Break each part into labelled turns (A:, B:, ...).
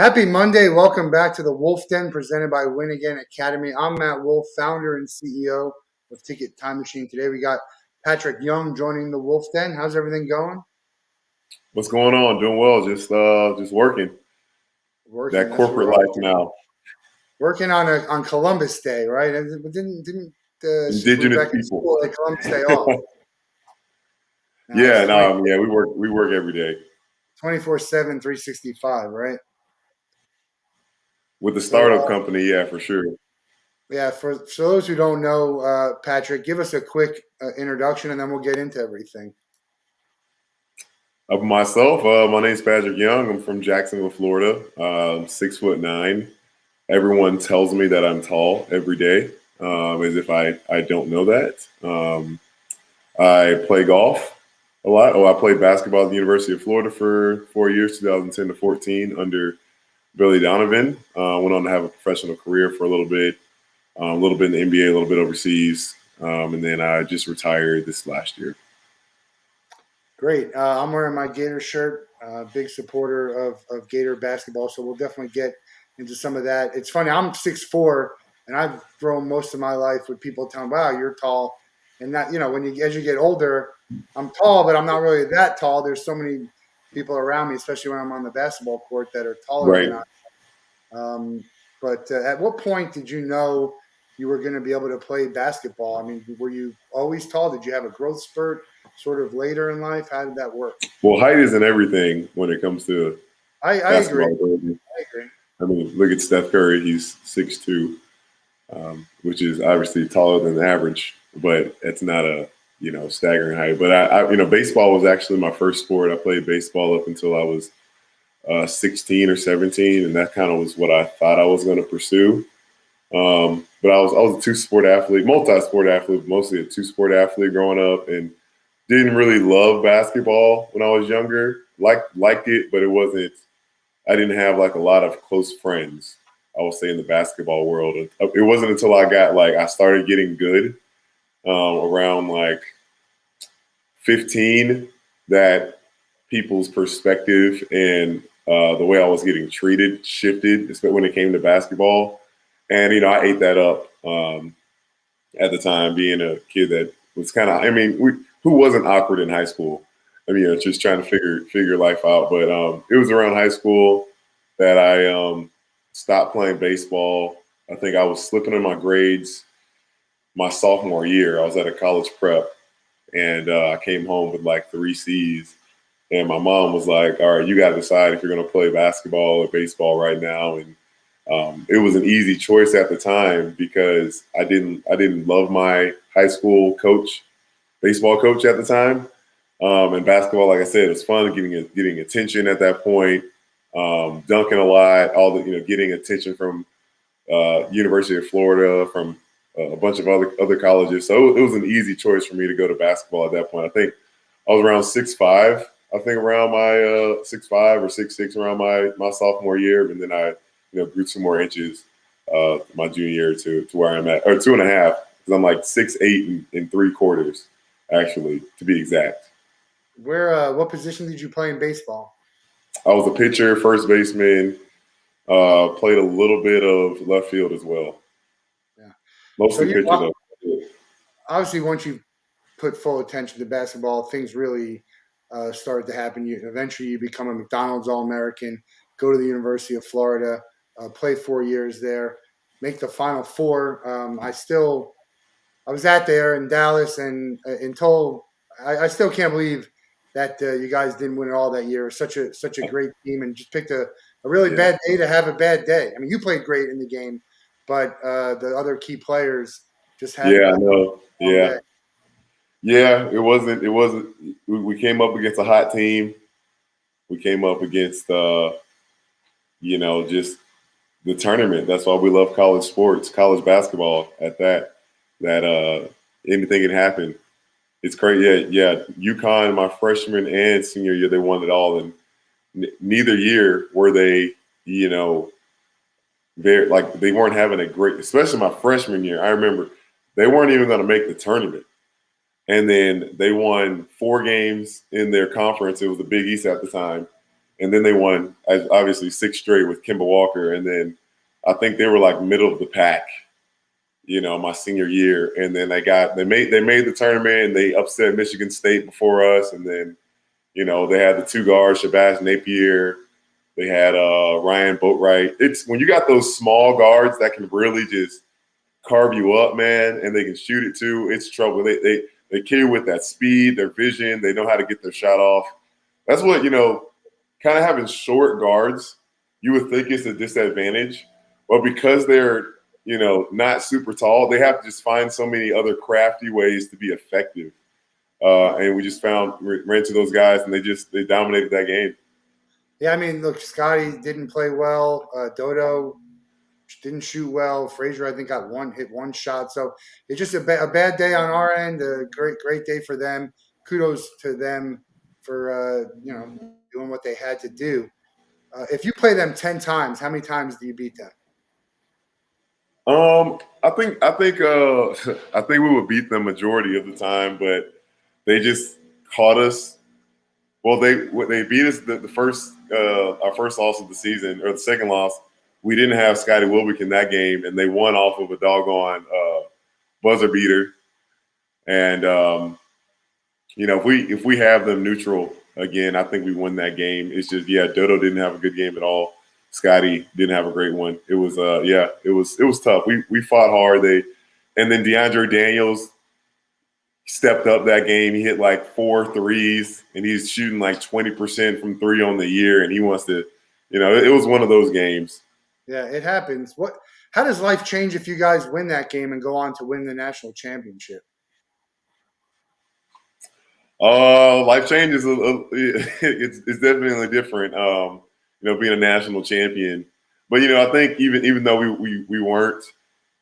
A: Happy Monday. Welcome back to the Wolff Den presented by Win Again Academy. I'm Matt Wolff, founder and CEO of Ticket Time Machine. Today we got Patric Young joining the Wolff Den. How's everything going?
B: What's going on? Doing well. Just working.
A: Working.
B: That
A: That's
B: corporate
A: what
B: life now.
A: working on Columbus Day, right? And didn't
B: Indigenous
A: Rebecca
B: people.
A: school like Columbus Day off? No,
B: Yeah,
A: it's
B: no, yeah, we work every day.
A: 24/7, 365, right?
B: With the
A: So
B: startup company, yeah, for sure.
A: yeah, for those who don't know, Patric, give us a quick introduction, and then we'll get into everything.
B: Of myself, my name's Patric Young. I'm from Jacksonville, Florida. 6'9". Everyone tells me that I'm tall every day, as if I don't know that. I play golf a lot. Oh, I played basketball at the University of Florida for 4 years, 2010 to 14, under Billy Donovan. Went on to have a professional career for a little bit in the NBA, a little bit overseas, and then I just retired this last year.
A: Great. I'm wearing my Gator shirt. Big supporter of Gator basketball, so we'll definitely get into some of that. It's funny. I'm 6'4", and I've grown most of my life with people telling, "Wow, you're tall." And that, as you get older, I'm tall, but I'm not really that tall. There's so many people around me, especially when I'm on the basketball court, that are taller
B: Right.
A: than I. But at what point did you know you were going to be able to play basketball? I mean, were you always tall? Did you have a growth spurt sort of later in life? How did that work?
B: Well, height isn't everything when it comes to
A: I agree.
B: basketball ability.
A: I agree.
B: I mean, look at Steph Curry. He's 6'2", which is obviously taller than the average, but it's not a staggering height. But baseball was actually my first sport. I played baseball up until I was 16 or 17, and that kind of was what I thought I was going to pursue. But I was a two-sport athlete, multi-sport athlete, mostly a two-sport athlete growing up, and didn't really love basketball when I was younger. Liked it, but it wasn't. I didn't have like a lot of close friends, I will say, in the basketball world. It wasn't until I started getting good around like 15 that people's perspective and the way I was getting treated shifted, especially when it came to basketball. And I ate that up at the time, being a kid that was kind of. I mean, who wasn't awkward in high school? I mean, just trying to figure life out. But it was around high school that I stopped playing baseball. I think I was slipping in my grades my sophomore year. I was at a college prep, and I came home with like 3 C's. And my mom was like, "All right, you got to decide if you're going to play basketball or baseball right now." And it was an easy choice at the time because I didn't love my high school baseball coach at the time. And basketball, like I said, it was fun getting attention at that point, dunking a lot, getting attention from University of Florida, from a bunch of other colleges. So it was an easy choice for me to go to basketball at that point. I think I was around 6'5". I think around my 6'5" or 6'6" around my sophomore year, and then I grew 2 more inches my junior year to where I'm at, or 2.5, because I'm like 6'8" and 3/4, actually, to be exact.
A: What position did you play in baseball?
B: I was a pitcher, first baseman, played a little bit of left field as well.
A: Yeah. So
B: Mostly
A: you
B: pitcher though.
A: obviously once you put full attention to basketball, things really started to happen. Eventually you become a McDonald's All-American, go to the University of Florida, play 4 years there, make the Final Four. I was out there in Dallas, and until I still can't believe that you guys didn't win it all that year. Such a great team, and just picked a really
B: Yeah.
A: bad day to have a bad day. I mean, you played great in the game, but the other key players just had
B: Yeah, I
A: a
B: know.
A: long
B: Yeah.
A: day.
B: Yeah, it wasn't we came up against a hot team. We came up against just the tournament. That's why we love college sports, college basketball at that. That anything can happen. It's crazy. Yeah, yeah. UConn, my freshman and senior year, they won it all, and neither year were they, very like they weren't having a great. Especially my freshman year, I remember they weren't even going to make the tournament, and then they won 4 games in their conference. It was the Big East at the time, and then they won obviously 6 straight with Kemba Walker, and then I think they were like middle of the pack, my senior year, and then they made the tournament and they upset Michigan State before us, and then they had the 2 guards, Shabazz Napier. They had Ryan Boatwright. It's when you got those small guards that can really just carve you up, man, and they can shoot it too. It's trouble. They carry with that speed, their vision. They know how to get their shot off. That's what kind of having short guards. You would think it's a disadvantage, but because they're not super tall, they have to just find so many other crafty ways to be effective. And we just ran into those guys, and they dominated that game.
A: Yeah, I mean, look, Scotty didn't play well. Dodo didn't shoot well. Frazier, I think, hit one shot. So it's just a bad day on our end. A great day for them. Kudos to them for doing what they had to do. If you play them 10 times, how many times do you beat them?
B: I think we would beat them majority of the time, but they just caught us. Well, they beat us our first loss of the season, or the second loss. We didn't have Scotty Wilbeck in that game, and they won off of a doggone buzzer beater. And if we have them neutral again, I think we win that game. It's just Dodo didn't have a good game at all. Scotty didn't have a great one. It was it was tough. We fought hard. And then DeAndre Daniels stepped up that game. He hit like 4 threes, and he's shooting like 20% from 3 on the year, and he wants to, it was one of those games.
A: Yeah, it happens. How does life change if you guys win that game and go on to win the national championship?
B: Life changes. It's definitely different. Being a national champion, but I think even though we weren't,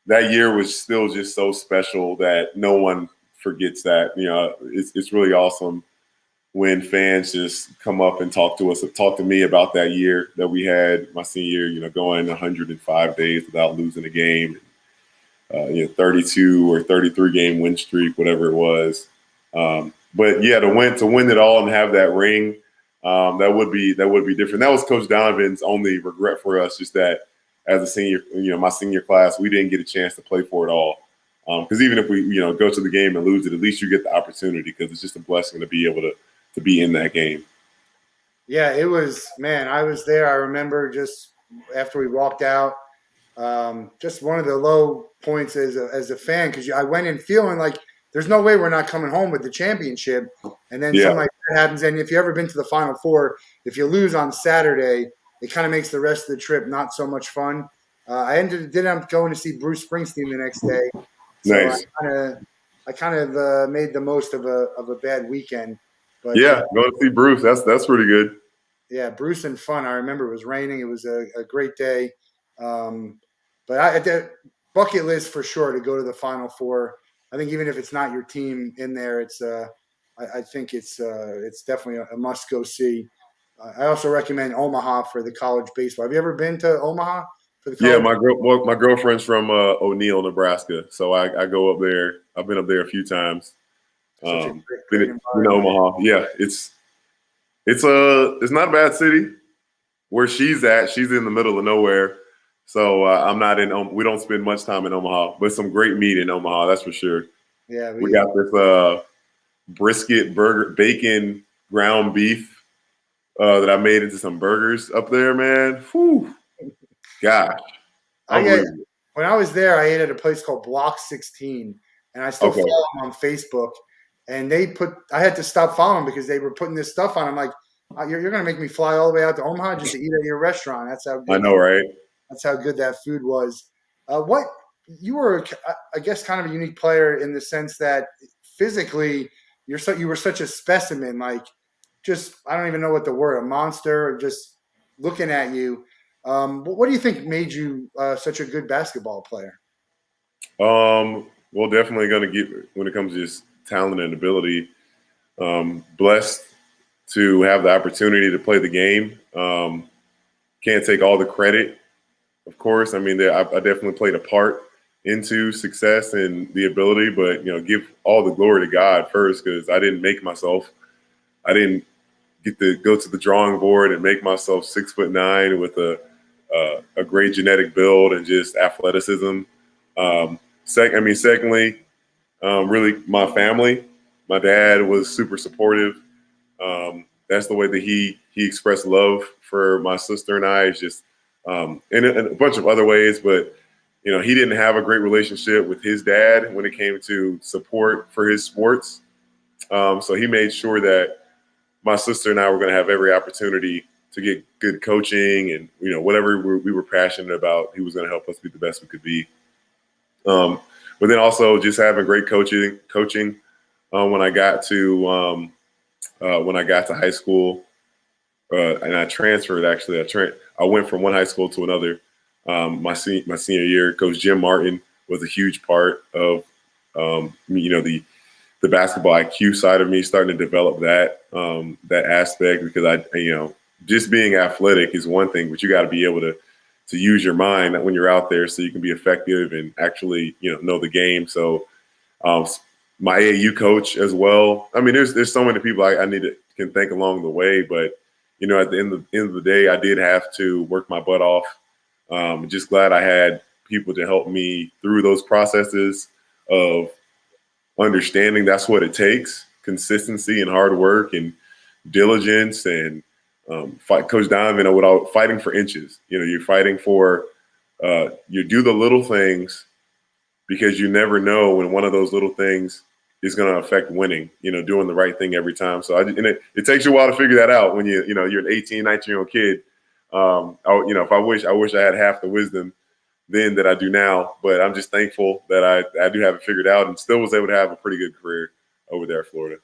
B: that year was still just so special that no one forgets that. It's really awesome when fans just come up and talk to me about that year that we had my senior year, going 105 days without losing a game, 32 or 33 game win streak, whatever it was. But to win it all and have that ring, that would be different. That was Coach Donovan's only regret for us, just that as a senior, my senior class, we didn't get a chance to play for it all. Because even if we, go to the game and lose it, at least you get the opportunity, because it's just a blessing to be able to be in that game.
A: Yeah, it was, man, I was there. I remember just after we walked out, just one of the low points as a fan, because I went in feeling like there's no way we're not coming home with the championship. And then something like that happens. And if you've ever been to the Final Four, if you lose on Saturday, it kind of makes the rest of the trip not so much fun. I ended up going to see Bruce Springsteen the next day. So
B: nice.
A: I kind of made the most of a bad weekend. But
B: go to see Bruce. That's pretty good.
A: Yeah, Bruce and fun. I remember it was raining. It was a great day. But the bucket list for sure to go to the Final Four. I think even if it's not your team in there, it's I think it's definitely a must go see. I also recommend Omaha for the college baseball. Have you ever been to Omaha for the college?
B: My girlfriend's from O'Neill, Nebraska, so I go up there. I've been up there a few times. Great Omaha. Yeah, it's not a bad city. Where she's at, she's in the middle of nowhere. So I'm not in. We don't spend much time in Omaha, but some great meat in Omaha, that's for sure.
A: Yeah,
B: we got this brisket burger, bacon, ground beef that I made into some burgers up there, man. Whew. Gosh,
A: when I was there, I ate at a place called Block 16, and I still follow them on Facebook. And I had to stop following because they were putting this stuff on. I'm like, you're going to make me fly all the way out to Omaha just to eat at your restaurant. That's how good
B: I know, right?
A: That's how good that food was. You were, I guess, kind of a unique player in the sense that physically you were such a specimen. Like, just I don't even know what the word, a monster. Just looking at you. What do you think made you such a good basketball player?
B: Well, definitely going to get when it comes to just talent and ability. Blessed to have the opportunity to play the game. Can't take all the credit. Of course, I mean, I definitely played a part into success and the ability, but give all the glory to God first, because I didn't make myself. I didn't get to go to the drawing board and make myself 6'9" with a great genetic build and just athleticism. Secondly, really my family. My dad was super supportive. That's the way that he expressed love for my sister and I. Is just in a bunch of other ways, but he didn't have a great relationship with his dad when it came to support for his sports. So he made sure that my sister and I were going to have every opportunity to get good coaching and whatever we were passionate about. He was going to help us be the best we could be. But then also just having great coaching when I got to high school, and I transferred. Actually, I went from one high school to another. My senior year, Coach Jim Martin was a huge part of the basketball IQ side of me, starting to develop that aspect, because just being athletic is one thing, but you got to be able to use your mind when you're out there so you can be effective and actually know the game. So my AAU coach as well. I mean, there's so many people I can thank along the way, but at the end of the day, I did have to work my butt off. Just glad I had people to help me through those processes of understanding that's what it takes: consistency and hard work and diligence and Coach Donovan, without fighting for inches. You're fighting for you do the little things because you never know when one of those little things is going to affect winning. Doing the right thing every time. So it takes you a while to figure that out when you're an 18, 19-year-old kid. If I wish I had half the wisdom then that I do now, but I'm just thankful that I do have it figured out and still was able to have a pretty good career over there in Florida.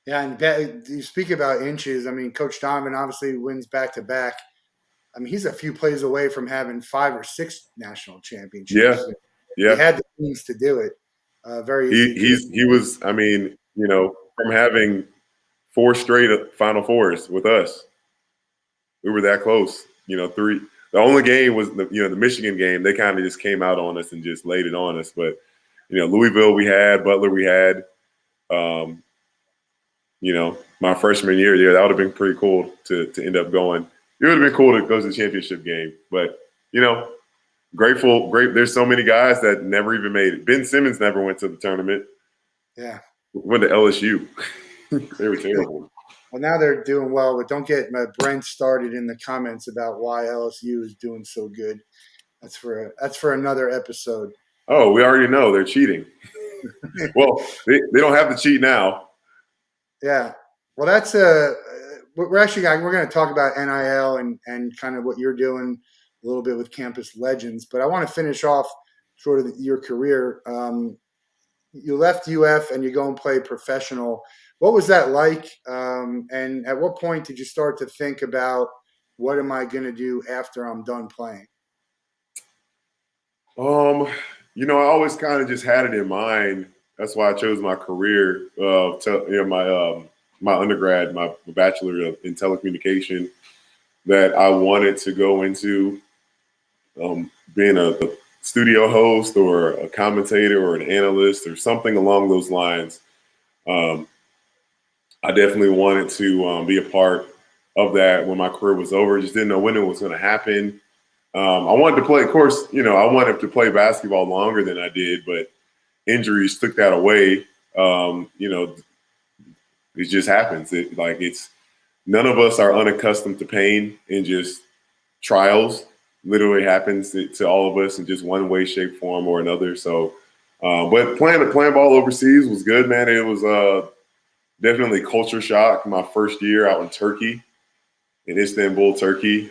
A: Yeah, and you speak about inches. I mean, Coach Donovan obviously wins back-to-back. I mean, he's a few plays away from having 5 or 6 national championships.
B: Yeah.
A: He had the means to do it. Very easy.
B: He was. I mean, from having 4 straight Final Fours with us, we were that close. 3. The only game was the Michigan game. They kind of just came out on us and just laid it on us. But Louisville we had, Butler we had. My freshman year, that would have been pretty cool to end up going. It would have been cool to go to the championship game. But grateful. There's so many guys that never even made it. Ben Simmons never went to the tournament.
A: Yeah,
B: went to LSU. They were terrible.
A: Well, now they're doing well, but don't get Brent started in the comments about why LSU is doing so good. That's for another episode.
B: Oh, we already know they're cheating. Well, they don't have to cheat now.
A: Yeah. Well, that's we're going to talk about NIL and kind of what you're doing a little bit with Campus Legends, but I want to finish off sort of your career. You left UF and you go and play professional. What was that like? And at what point did you start to think about what am I going to do after I'm done playing?
B: I always kind of just had it in mind. That's why I chose my career. My undergrad, my bachelor in telecommunication, that I wanted to go into being a studio host or a commentator or an analyst or something along those lines. I definitely wanted to be a part of that when my career was over. Just didn't know when it was going to happen. I wanted to play, of course, I wanted to play basketball longer than I did, but injuries took that away. It just happens. None of us are unaccustomed to pain and just trials. Literally happens to all of us in just one way, shape, form, or another. So, but playing ball overseas was good, man. It was definitely culture shock. My first year out in Turkey, in Istanbul, Turkey.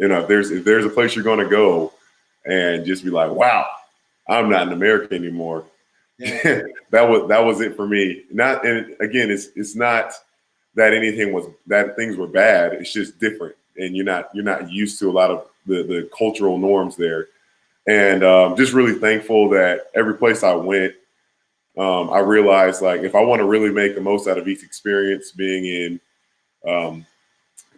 B: If there's a place you're going to go and just be like, wow, I'm not an American anymore. Yeah. that was it for me. It's not that things were bad. It's just different, and you're not used to a lot of the cultural norms there. And just really thankful that every place I went, I realized if I want to really make the most out of each experience, being in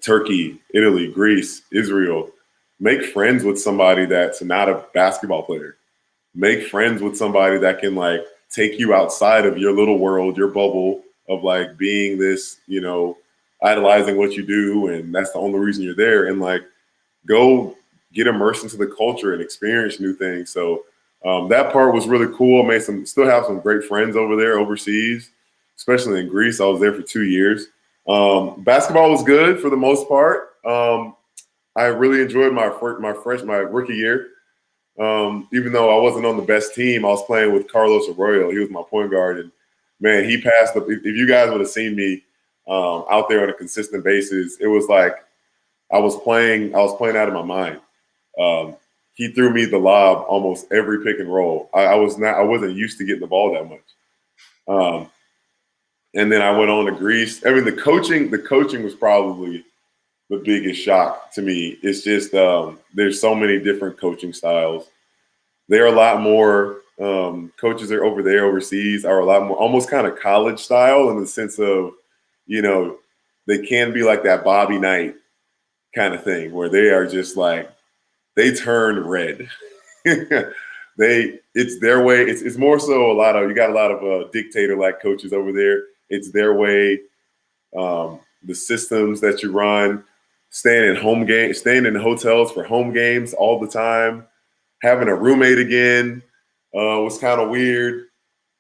B: Turkey, Italy, Greece, Israel, make friends with somebody that's not a basketball player. Make friends with somebody that can take you outside of your little world, your bubble of like being this, idolizing what you do, and that's the only reason you're there. And like, go get immersed into the culture and experience new things. So that part was really cool. I still have some great friends over there overseas, especially in Greece. I was there for 2 years. Basketball was good for the most part. I really enjoyed my rookie year. Even though I wasn't on the best team, I was playing with Carlos Arroyo. He was my point guard, and man, he passed. If you guys would have seen me out there on a consistent basis, it was like I was playing out of my mind. He threw me the lob almost every pick and roll. I wasn't used to getting the ball that much. And then I went on to Greece. I mean, the coaching was probably the biggest shock to me. It's just there's so many different coaching styles. There are a lot more coaches that are over there overseas are a lot more almost kind of college style in the sense of, they can be like that Bobby Knight kind of thing where they are just like, they turn red. It's their way. It's more so you got a lot of dictator like coaches over there. It's their way. The systems that you run, staying in hotels for home games all the time, having a roommate again was kind of weird.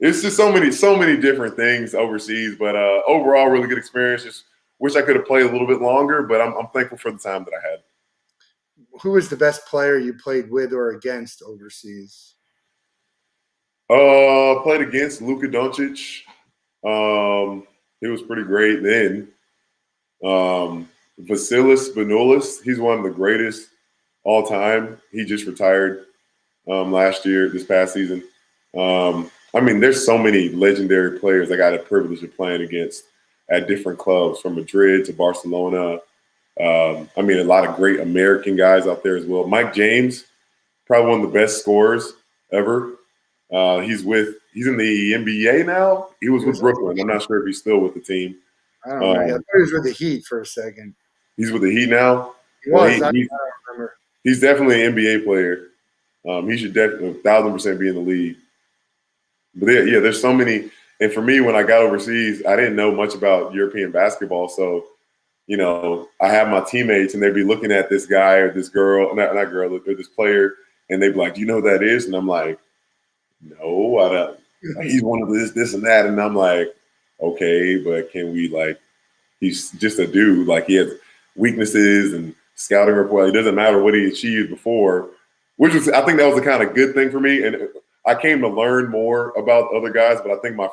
B: It's just so many different things overseas, but overall, really good experience. Just wish I could have played a little bit longer, but I'm thankful for the time that I had.
A: Who was the best player you played with or against overseas?
B: Played against Luka Doncic. He was pretty great then. Vasilis Vanoulis, he's one of the greatest all time. He just retired this past season. There's so many legendary players I got a privilege of playing against at different clubs from Madrid to Barcelona. A lot of great American guys out there as well. Mike James, probably one of the best scorers ever. He's in the NBA now. He was with Brooklyn. I'm not sure if he's still with the team.
A: I don't know. I thought he was with the Heat for a second.
B: He's with the Heat now.
A: He was. I don't remember.
B: He's definitely an NBA player. He should definitely 1,000% be in the league. But there's so many. And for me, when I got overseas, I didn't know much about European basketball. So, I have my teammates and they'd be looking at this guy or this girl, not girl, or this player, and they'd be like, "Do you know who that is?" And I'm like, "No, I don't." He's one of this, and that. And I'm like, okay, but can we he's just a dude. Like, he has weaknesses and scouting report. It doesn't matter what he achieved before, I think that was a kind of good thing for me. And I came to learn more about other guys, but I think my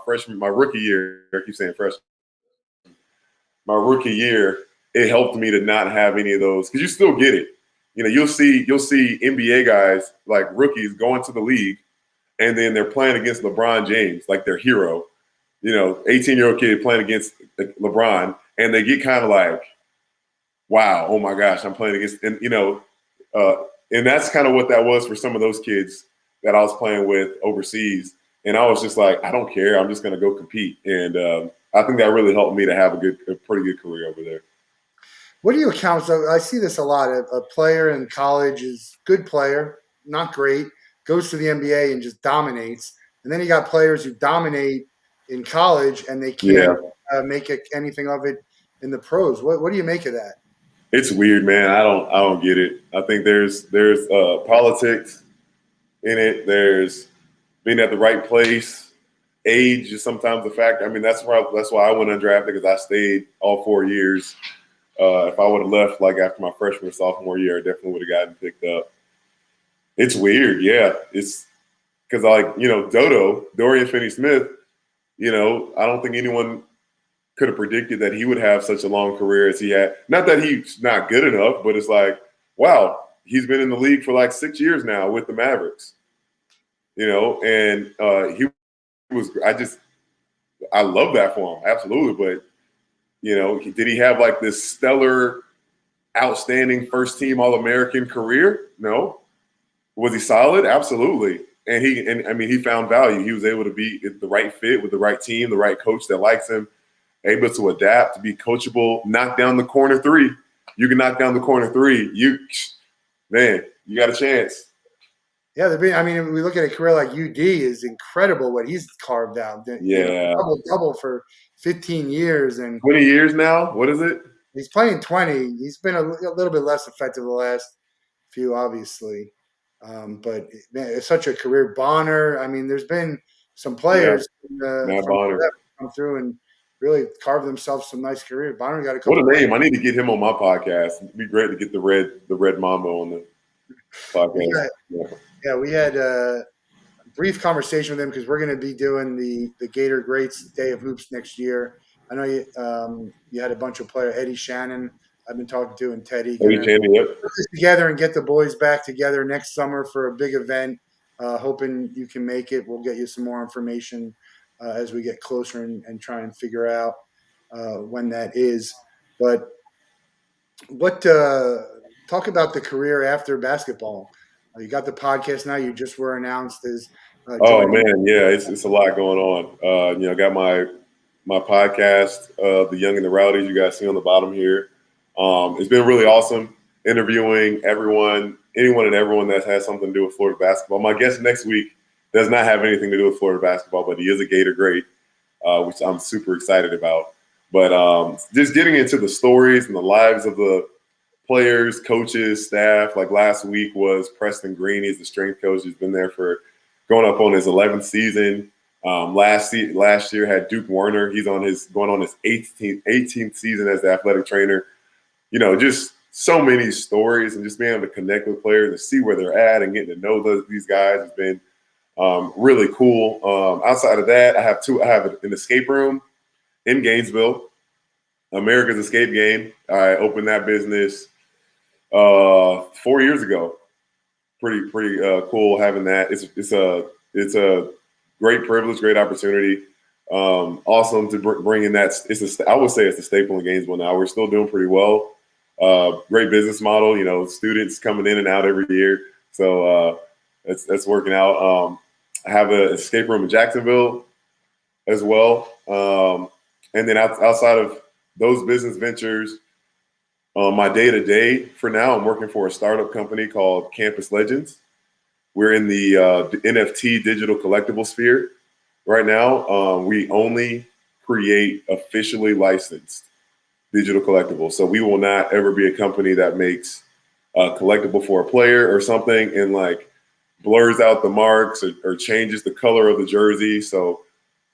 B: rookie year, I keep saying freshman, my rookie year, it helped me to not have any of those, because you still get it. You'll see NBA guys like rookies going to the league, and then they're playing against LeBron James, like their hero. 18-year-old kid playing against LeBron, and they get kind of like, wow, oh my gosh, I'm playing against, and that's kind of what that was for some of those kids that I was playing with overseas. And I was just like, I don't care. I'm just going to go compete. And I think that really helped me to have a pretty good career over there.
A: What do you account? So I see this a lot. A player in college is good player, not great, goes to the NBA and just dominates. And then you got players who dominate in college and they can't make anything of it in the pros. What do you make of that?
B: It's weird, man. I don't get it. I think there's politics in it. There's being at the right place. Age is sometimes a factor. That's why I went undrafted, because I stayed all 4 years. If I would have left after my freshman or sophomore year, I definitely would have gotten picked up. It's weird, yeah. It's because Dorian Finney-Smith, I don't think anyone could have predicted that he would have such a long career as he had. Not that he's not good enough, but it's like, wow, he's been in the league for 6 years now with the Mavericks. And he was. I love that for him, absolutely. But did he have this stellar, outstanding first team All-American career? No. Was he solid? Absolutely. And he found value. He was able to be the right fit with the right team, the right coach that likes him, able to adapt, to be coachable, knock down the corner three. You can knock down the corner three. You got a chance.
A: Yeah, we look at a career like UD is incredible what he's carved out.
B: Yeah,
A: double for 15 years, and
B: 20 years now. What is it?
A: he's playing 20. He's been a little bit less effective the last few, obviously. But man, it's such a career. Bonner. I mean, there's been some
B: Yeah,
A: players
B: Matt
A: from
B: Bonner.
A: that come through and really carved themselves some nice careers. Bonner got a
B: What
A: couple.
B: a name! I need to get him on my podcast. It'd be great to get the red Mamba on the
A: We
B: podcast.
A: got, yeah, we had a brief conversation with him because we're going to be doing the Gator Greats Day of Hoops next year. I know you had a bunch of players, Eddie Shannon. I've been talking to, and Teddy.
B: Eddie
A: Gonna
B: Channing, yep.
A: put this together and get the boys back together next summer for a big event. Hoping you can make it. We'll get you some more information as we get closer and try and figure out when that is. But what talk about the career after basketball? You got the podcast now. You just were announced as
B: Oh
A: joining.
B: man, yeah, it's a lot going on. I got my podcast, The Young and the Rowdies. You guys see on the bottom here. It's been really awesome interviewing anyone and everyone that has something to do with Florida basketball. My guest next week does not have anything to do with Florida basketball, but he is a Gator great, which I'm super excited about. But just getting into the stories and the lives of the players, coaches, staff. Like last week was Preston Green. He's the strength coach. He's been there for going up on his 11th season. Last year had Duke Warner. He's going on his 18th season as the athletic trainer. Just so many stories, and just being able to connect with players and see where they're at and getting to know these guys has been really cool. Outside of that, I have an escape room in Gainesville, America's Escape Game. I opened that business 4 years ago. Pretty cool having that. It's a great privilege, great opportunity. Awesome to bring in that. I would say it's a staple in Gainesville now. We're still doing pretty well. Great business model. Students coming in and out every year, so that's working out. I have an escape room in Jacksonville as well, and then outside of those business ventures. My day-to-day for now, I'm working for a startup company called Campus Legends. We're in the NFT digital collectible sphere right now. We only create officially licensed digital collectibles. So we will not ever be a company that makes a collectible for a player or something and like blurs out the marks or changes the color of the jersey. So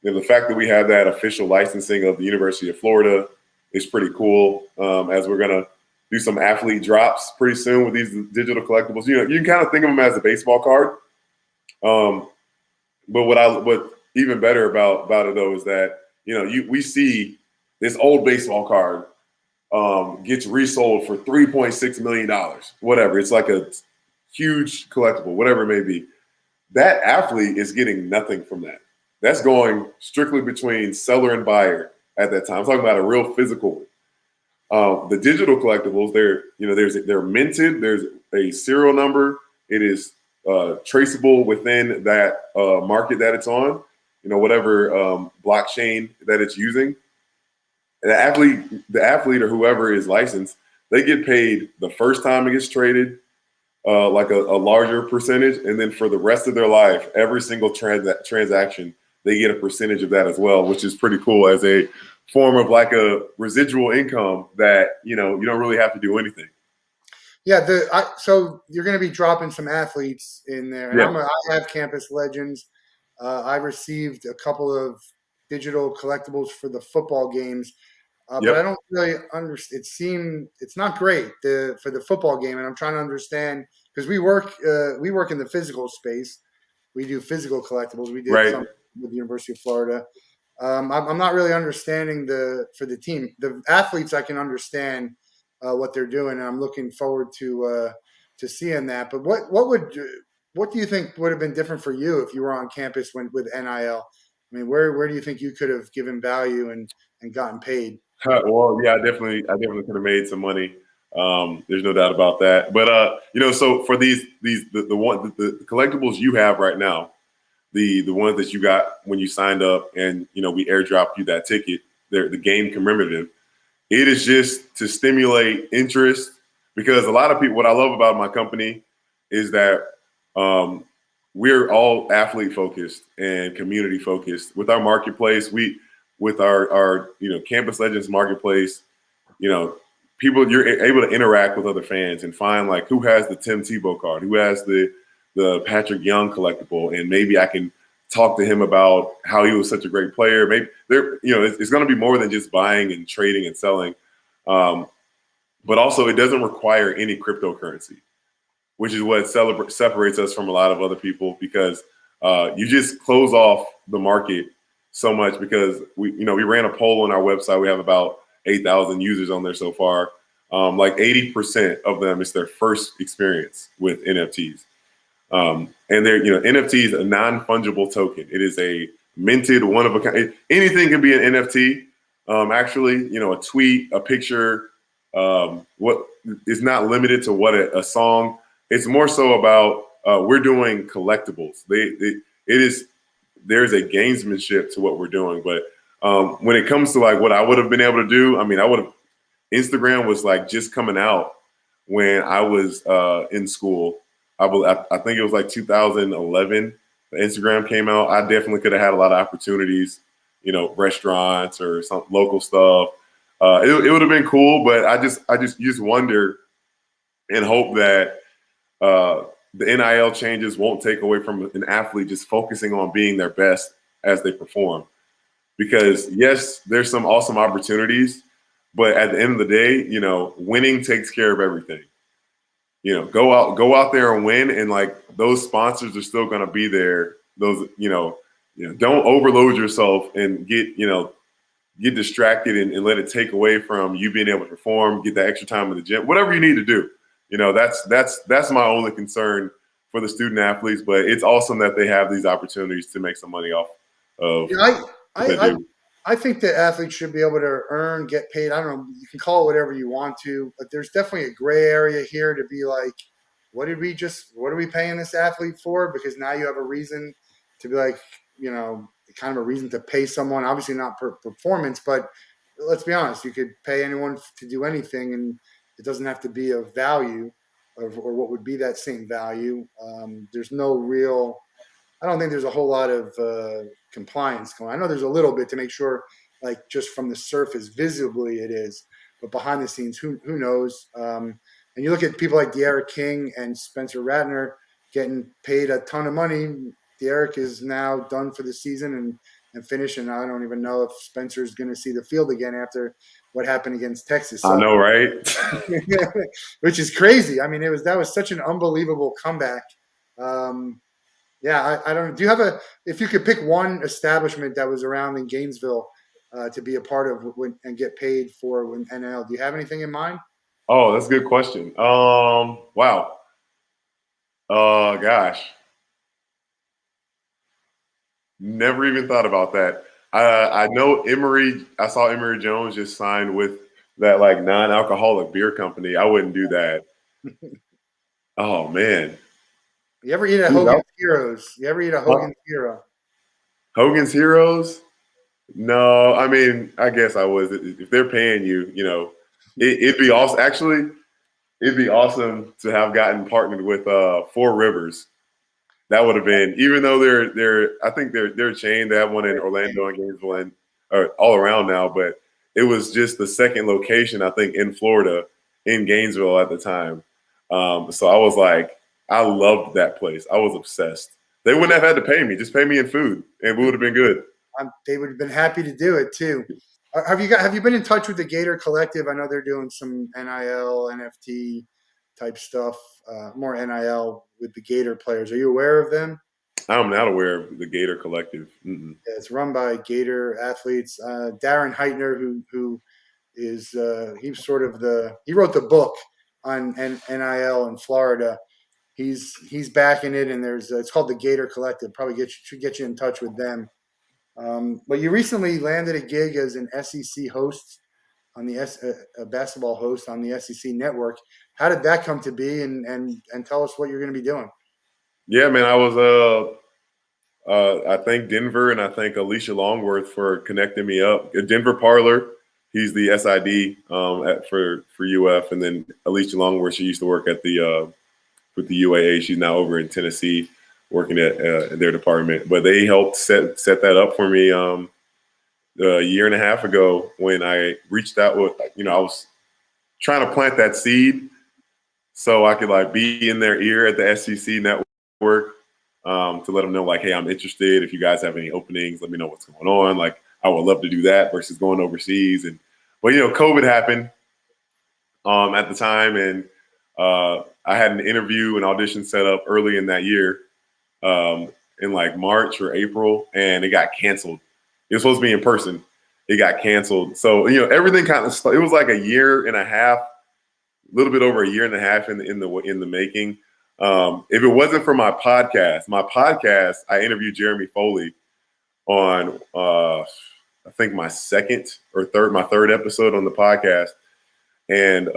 B: the fact that we have that official licensing of the University of Florida is pretty cool, as we're going to do some athlete drops pretty soon with these digital collectibles. You can kind of think of them as a baseball card. But what even better about it though is that we see this old baseball card gets resold for $3.6 million, whatever. It's like a huge collectible, whatever it may be. That athlete is getting nothing from that. That's going strictly between seller and buyer at that time. I'm talking about a real physical one. The digital collectibles, they're minted. There's a serial number. It is traceable within that market that it's on. Whatever blockchain that it's using. The athlete or whoever is licensed, they get paid the first time it gets traded, like a larger percentage, and then for the rest of their life, every single transaction, they get a percentage of that as well, which is pretty cool as a form of like a residual income that you don't really have to do anything.
A: Yeah, so you're going to be dropping some athletes in there, and
B: Yeah.
A: I have Campus Legends. I received a couple of digital collectibles for the football games, but I
B: Yep.
A: don't really understand. It's not great for the football game, and I'm trying to understand because we work in the physical space. We do physical collectibles. We did
B: Right.
A: some with the University of Florida. I'm not really understanding for the team. The athletes I can understand what they're doing, and I'm looking forward to seeing that. But what do you think would have been different for you if you were on campus with NIL? I mean, where do you think you could have given value and gotten paid?
B: Well, yeah, I definitely could have made some money. There's no doubt about that. But so for the collectibles you have right now, the ones that you got when you signed up, and we airdropped you that ticket, the game commemorative. It is just to stimulate interest, because a lot of people. What I love about my company is that we're all athlete focused and community focused. With our marketplace, with our Campus Legends Marketplace, people, you're able to interact with other fans and find like who has the Tim Tebow card, who has the Patric Young collectible, and maybe I can talk to him about how he was such a great player. Maybe it's going to be more than just buying and trading and selling, but also it doesn't require any cryptocurrency, which is what separates us from a lot of other people, because you just close off the market so much, because we ran a poll on our website. We have about 8,000 users on there so far. Like 80% of them, it's their first experience with NFTs. And they're, NFT is a non-fungible token. It is a minted, one of a kind. Anything can be an NFT. Actually, a tweet, a picture, what is not limited to what a song. It's more so about we're doing collectibles. There's a gamesmanship to what we're doing, but when it comes to like what I would have been able to do, Instagram was like just coming out when I was in school. I think it was like 2011. The Instagram came out. I definitely could have had a lot of opportunities, restaurants or some local stuff. It would have been cool, but I just wonder and hope that the NIL changes won't take away from an athlete just focusing on being their best as they perform. Because yes, there's some awesome opportunities, but at the end of the day, winning takes care of everything. Go out there and win, and like those sponsors are still going to be there. Those, don't overload yourself and get distracted and let it take away from you being able to perform, get that extra time in the gym, whatever you need to do. That's my only concern for the student athletes, but it's awesome that they have these opportunities to make some money off of.
A: I think that athletes should be able to earn, get paid. I don't know. You can call it whatever you want to, but there's definitely a gray area here to be like, what are we paying this athlete for? Because now you have a reason to be like, kind of a reason to pay someone, obviously not per performance, but let's be honest, you could pay anyone to do anything, and it doesn't have to be of value or what would be that same value. There's no real, I don't think there's a whole lot of compliance going on. I know there's a little bit to make sure, like just from the surface, visibly it is, but behind the scenes, who knows? And you look at people like De'Aaron King and Spencer Rattner getting paid a ton of money. De'Aaron is now done for the season and finished, and I don't even know if Spencer's going to see the field again after what happened against Texas.
B: So, I know, right?
A: Which is crazy. I mean, that was such an unbelievable comeback. Yeah, I don't know. Do you have if you could pick one establishment that was around in Gainesville to be a part of and get paid for when NL, do you have anything in mind?
B: Oh, that's a good question. Wow. Gosh. Never even thought about that. I know I saw Emory Jones just signed with that like non-alcoholic beer company. I wouldn't do that. Oh, man.
A: You ever eat at Hogan's Heroes? You ever eat a Hogan's Hero?
B: Hogan's Heroes? No, I guess I was. If they're paying you, it'd be awesome. Actually, it'd be awesome to have gotten partnered with Four Rivers. That would have been, even though I think they're a chain. They have one in Orlando and Gainesville and all around now, but it was just the second location, I think, in Florida, in Gainesville at the time. So I was like, I loved that place. I was obsessed. They wouldn't have had to pay me; just pay me in food, and we would have been good.
A: They would have been happy to do it too. Have you been in touch with the Gator Collective? I know they're doing some NIL, NFT type stuff, more NIL with the Gator players. Are you aware of them?
B: I'm not aware of the Gator Collective.
A: Yeah, it's run by Gator athletes. Darren Heitner, who is he's sort of he wrote the book on NIL in Florida. He's backing it, and it's called the Gator Collective. Probably should get you in touch with them. But you recently landed a gig as an SEC host on a basketball host on the SEC network. How did that come to be? And tell us what you're going to be doing.
B: Yeah, man, I was I thank Denver and I thank Alicia Longworth for connecting me up. Denver Parlor, he's the SID for UF, and then Alicia Longworth, she used to work at with the UAA. She's now over in Tennessee working at their department. But they helped set that up for me. a year and a half ago when I reached out with, I was trying to plant that seed so I could like be in their ear at the SEC network to let them know like, hey, I'm interested. If you guys have any openings, let me know what's going on. Like, I would love to do that versus going overseas. But COVID happened at the time, and I had an interview and audition set up early in that year, in like March or April, and it got canceled. It was supposed to be in person. It got canceled. So everything kind of it was like a year and a half, a little bit over a year and a half in the making. If it wasn't for my podcast, I interviewed Jeremy Foley on I think my third episode on the podcast, and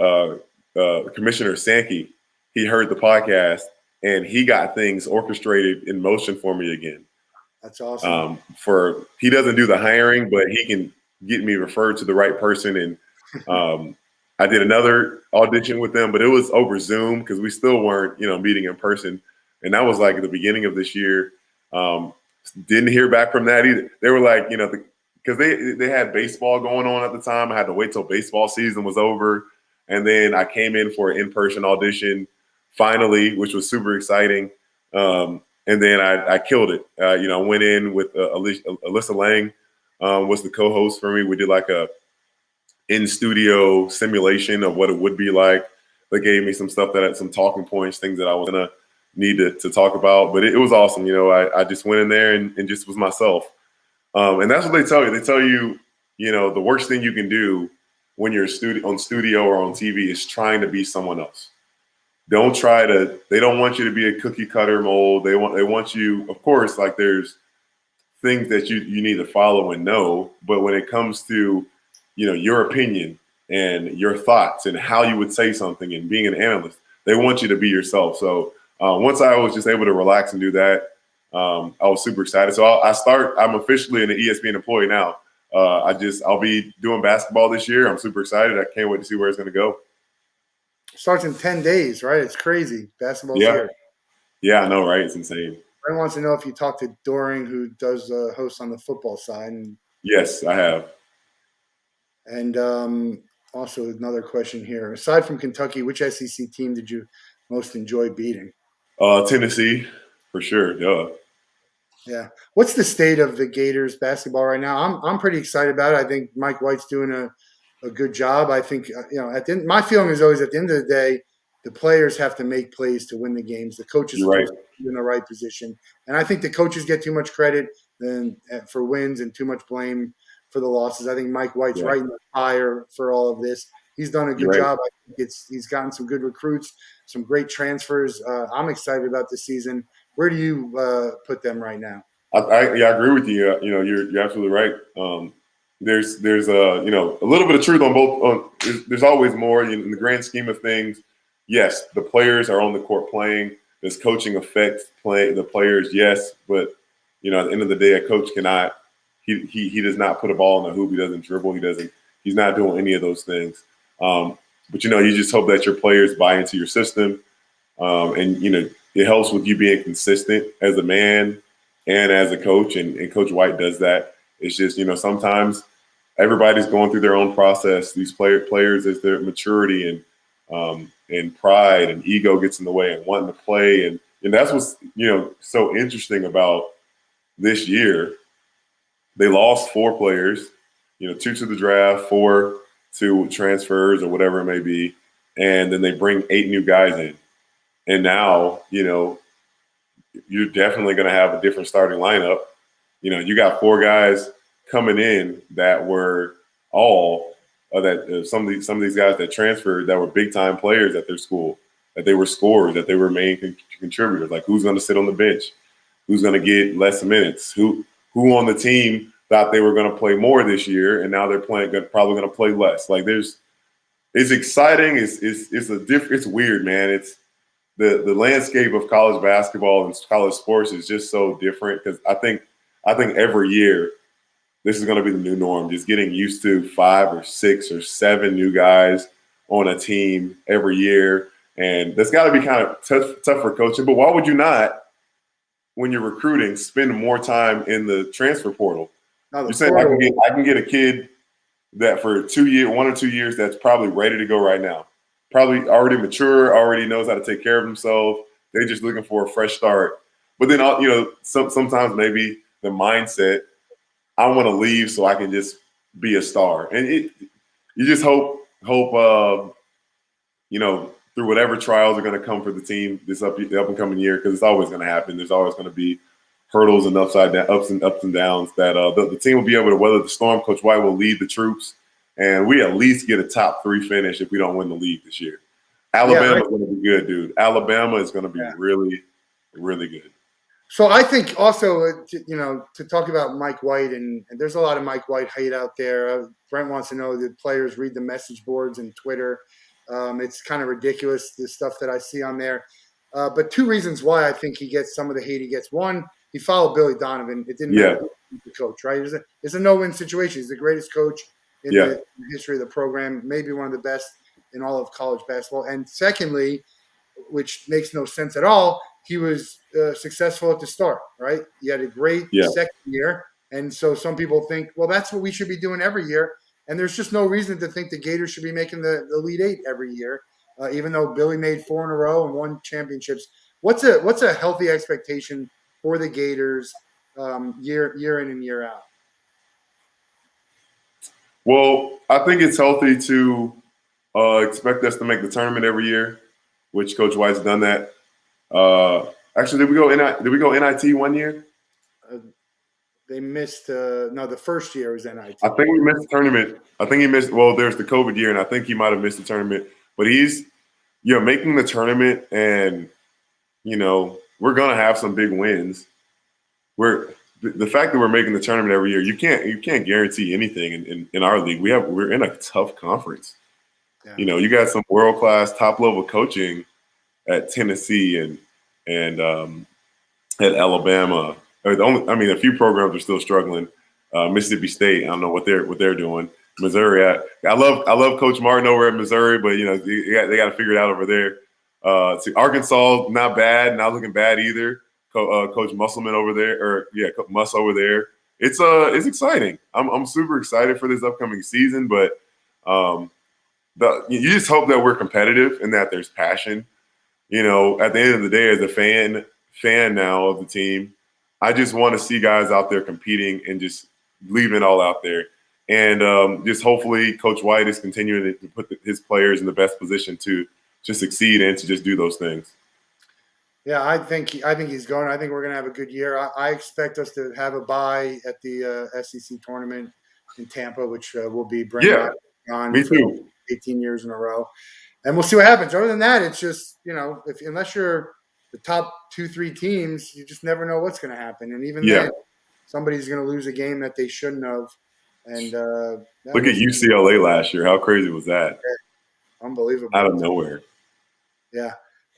B: Commissioner Sankey, he heard the podcast and he got things orchestrated in motion for me again.
A: That's awesome.
B: He doesn't do the hiring, but he can get me referred to the right person. And I did another audition with them, but it was over Zoom because we still weren't, meeting in person. And that was like at the beginning of this year. Didn't hear back from that either. They were like, because they had baseball going on at the time. I had to wait till baseball season was over. And then I came in for an in-person audition finally, which was super exciting. And then I killed it. I went in with Alyssa Lang was the co-host for me. We did like a in-studio simulation of what it would be like. They gave me some stuff some talking points, things that I was gonna need to talk about. But it was awesome. I just went in there and just was myself. And that's what they tell you. They tell you, the worst thing you can do when you're on studio or on TV is trying to be someone else. They don't want you to be a cookie cutter mold. They want you, of course, like there's things that you need to follow and know. But when it comes to, your opinion and your thoughts and how you would say something and being an analyst, they want you to be yourself. So once I was just able to relax and do that, I was super excited. So I'm officially an ESPN employee now. I'll be doing basketball this year. I'm super excited. I can't wait to see where it's going to go.
A: Starts in 10 days, right? It's crazy. Basketball's here.
B: Yeah, I know, right? It's insane.
A: Brian wants to know if you talked to Doring, who does host on the football side.
B: Yes, I have.
A: And also another question here. Aside from Kentucky, which SEC team did you most enjoy beating?
B: Tennessee, for sure. Yeah.
A: Yeah. What's the state of the Gators basketball right now? I'm pretty excited about it. I think Mike White's doing a good job. I think at the end, my feeling is always at the end of the day, the players have to make plays to win the games. The coaches are supposed to be in the right position, and I think the coaches get too much credit for wins and too much blame for the losses. I think Mike White's right in the fire for all of this. He's done a good job. I think he's gotten some good recruits, some great transfers. I'm excited about this season. Where do you put them right now?
B: I agree with you. You're absolutely right. There's a little bit of truth on both. There's always more in the grand scheme of things. Yes, the players are on the court playing. Does coaching affect the players? Yes, but at the end of the day, a coach cannot. He does not put a ball in the hoop. He doesn't dribble. He's not doing any of those things. But you just hope that your players buy into your system, and it helps with you being consistent as a man and as a coach. And Coach White does that. It's just sometimes everybody's going through their own process. These players, as their maturity and pride and ego gets in the way and wanting to play, and that's what's so interesting about this year. They lost 4 players, 2 to the draft, 4 to transfers or whatever it may be, and then they bring 8 new guys in. And now, you're definitely going to have a different starting lineup. You got 4 guys coming in that were all some of these guys that transferred that were big time players at their school, that they were scorers, that they were main contributors. Like, who's going to sit on the bench? Who's going to get less minutes? Who on the team thought they were going to play more this year, and now they're probably going to play less? Like, it's exciting. It's weird, man. It's the landscape of college basketball and college sports is just so different, because I think every year this is going to be the new norm, just getting used to 5 or 6 or 7 new guys on a team every year. And that's got to be kind of tough for coaching. But why would you not, when you're recruiting, spend more time in the transfer portal?
A: No, the
B: You're saying I can
A: portal.
B: get a kid that for 1 or 2 years that's probably ready to go right now, probably already mature, already knows how to take care of himself. They're just looking for a fresh start. But then sometimes maybe the mindset, I want to leave so I can just be a star, and you just hope through whatever trials are going to come for the team the up and coming year, because it's always going to happen. There's always going to be hurdles and ups and downs that the team will be able to weather the storm. Coach White will lead the troops, and we at least get a top 3 finish if we don't win the league this year.
A: Yeah,
B: Alabama's going to be good, dude. Alabama is going to be really, really good.
A: so I think also, to talk about Mike White, and there's a lot of Mike White hate out there. Brent wants to know that players read the message boards and Twitter. It's kind of ridiculous, the stuff that I see on there. But 2 reasons why I think he gets some of the hate he gets. One, he followed Billy Donovan. It didn't matter who was the coach, right? It's a no-win situation. He's the greatest coach in the history of the program, maybe one of the best in all of college basketball. And secondly, which makes no sense at all, he was successful at the start, right? He had a great second year. And so some people think, well, that's what we should be doing every year. And there's just no reason to think the Gators should be making the Elite Eight every year, even though Billy made 4 in a row and won championships. What's a healthy expectation for the Gators year in and year out?
B: Well, I think it's healthy to expect us to make the tournament every year, which Coach White's done that. Actually, did we go NIT one year?
A: They missed no, the first year was NIT.
B: I think we missed the tournament. I think he missed. Well, there's the COVID year, and I think he might have missed the tournament. But he's making the tournament, and we're gonna have some big wins. The fact that we're making the tournament every year, you can't guarantee anything in our league. We're in a tough conference. Yeah. You got some world class, top level coaching at Tennessee and at Alabama. A few programs are still struggling. Mississippi State, I don't know what they're doing. Missouri, I love Coach Martin over at Missouri, but they got to figure it out over there. See, Arkansas, not bad, not looking bad either. Coach Musselman over there, Muss over there. It's exciting. I'm super excited for this upcoming season, but you just hope that we're competitive and that there's passion. At the end of the day, as a fan now of the team, I just want to see guys out there competing and just leaving it all out there. And just hopefully Coach White is continuing to put his players in the best position to succeed and to just do those things.
A: Yeah, I think he's going. I think we're going to have a good year. I expect us to have a bye at the SEC tournament in Tampa, which will be Brent on
B: me too.
A: 18 years in a row. And we'll see what happens. Other than that, it's just, unless you're the top 2-3 teams, you just never know what's going to happen. And even then, somebody's going to lose a game that they shouldn't have. And
B: look at UCLA last year. How crazy was that?
A: Unbelievable.
B: Out of nowhere.
A: Yeah.